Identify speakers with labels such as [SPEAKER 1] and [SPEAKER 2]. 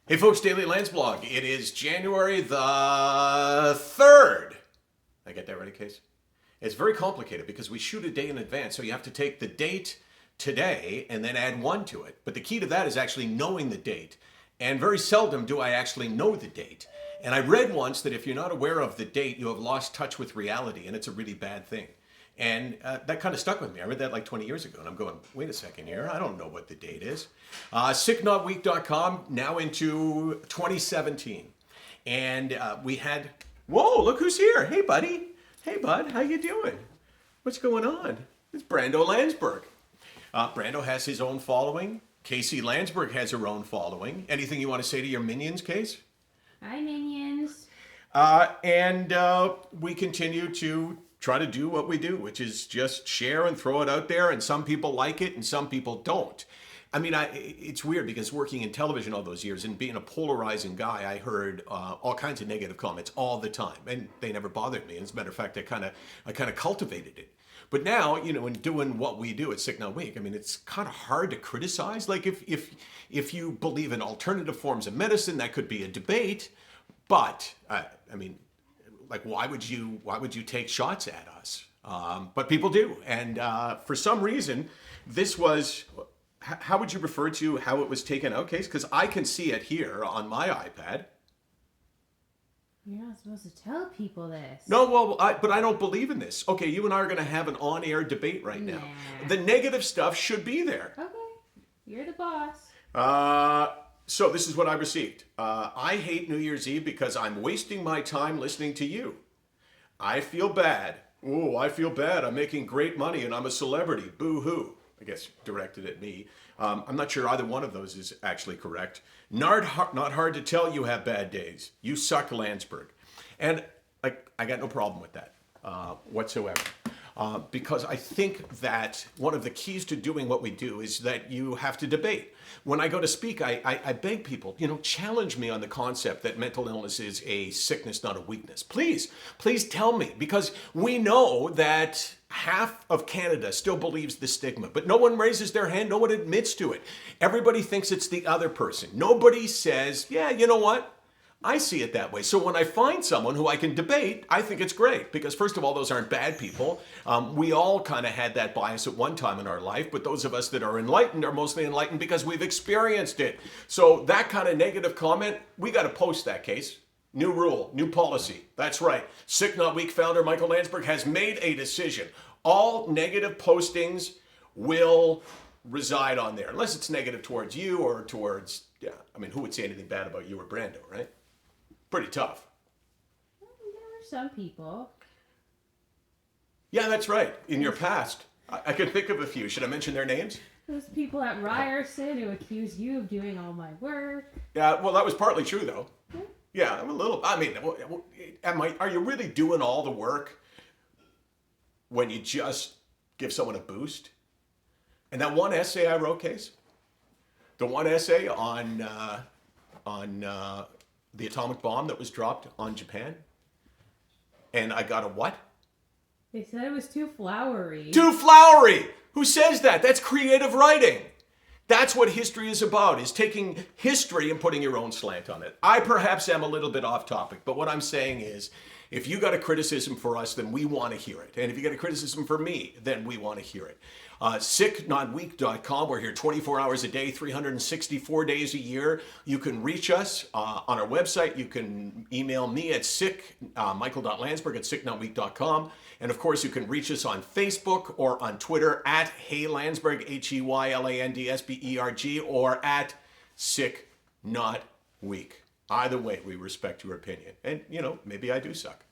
[SPEAKER 1] Hey folks, Daily Landsblog. It is January the 3rd. I get that right, Case? It's very complicated because we shoot a day in advance, so you have to take the date today and then add one to it. But the key to that is actually knowing the date. And very seldom do I actually know the date. And I read once that if you're not aware of the date, you have lost touch with reality, and it's a really bad thing. And that kind of stuck with me. I read that like 20 years ago, and I'm going, wait a second here. I don't know what the date is. SickNotWeak.com, now into 2017. And we had, whoa, look who's here. Hey, buddy. Hey, bud. How you doing? What's going on? It's Brando Landsberg. Brando has his own following. Casey Landsberg has her own following. Anything you want to say to your minions, Case?
[SPEAKER 2] Hi, minions.
[SPEAKER 1] And we continue to try to do what we do, which is just share and throw it out there. And some people like it and some people don't. I mean, it's weird because working in television all those years and being a polarizing guy, I heard all kinds of negative comments all the time, and they never bothered me. As a matter of fact, I kind of cultivated it. But now, you know, in doing what we do at SickNotWeak, I mean, it's kind of hard to criticize. Like if you believe in alternative forms of medicine, that could be a debate. But I mean, like, why would you take shots at us? But people do, and for some reason, this was. How would you refer to how it was taken out, Case? Because I can see it here on my iPad.
[SPEAKER 2] You're not supposed to tell people this.
[SPEAKER 1] No, well, but I don't believe in this. Okay, you and I are going to have an on-air debate right now. The negative stuff should be there.
[SPEAKER 2] Okay, you're the boss.
[SPEAKER 1] So this is what I received. I hate New Year's Eve because I'm wasting my time listening to you. I feel bad. Oh, I feel bad. I'm making great money and I'm a celebrity. Boo-hoo. I guess directed at me. I'm not sure either one of those is actually correct. Not hard to tell you have bad days. You suck, Landsberg. And I got no problem with that whatsoever. Because I think that one of the keys to doing what we do is that you have to debate. When I go to speak, I beg people, you know, challenge me on the concept that mental illness is a sickness, not a weakness. Please tell me, because we know that half of Canada still believes the stigma, but no one raises their hand, no one admits to it. Everybody thinks it's the other person. Nobody says, yeah, you know what? I see it that way. So when I find someone who I can debate, I think it's great because, first of all, those aren't bad people. We all kind of had that bias at one time in our life, but those of us that are enlightened are mostly enlightened because we've experienced it. So that kind of negative comment, we got to post that, Case. New rule, new policy. That's right. SickNotWeak founder Michael Landsberg has made a decision. All negative postings will reside on there, unless it's negative towards you or towards, yeah, I mean, who would say anything bad about you or Brando, right? Pretty tough.
[SPEAKER 2] There were some people.
[SPEAKER 1] Yeah, that's right. In your past. I can think of a few. Should I mention their names?
[SPEAKER 2] Those people at Ryerson who accused you of doing all my work.
[SPEAKER 1] Yeah, well, that was partly true, though. Yeah, I'm a little, I mean, are you really doing all the work when you just give someone a boost? And that one essay I wrote, Case, the one essay on the atomic bomb that was dropped on Japan, and I got a what?
[SPEAKER 2] They said it was too flowery.
[SPEAKER 1] Too flowery! Who says that? That's creative writing. That's what history is about, is taking history and putting your own slant on it. I perhaps am a little bit off topic, but what I'm saying is, if you got a criticism for us, then we want to hear it. And if you got a criticism for me, then we want to hear it. SickNotWeak.com. We're here 24 hours a day, 364 days a year. You can reach us on our website. You can email me at michael.landsberg at SickNotWeak.com. And of course, you can reach us on Facebook or on Twitter at HeyLandsberg, HeyLandsberg, or at SickNotWeak. Either way, we respect your opinion. And, you know, maybe I do suck.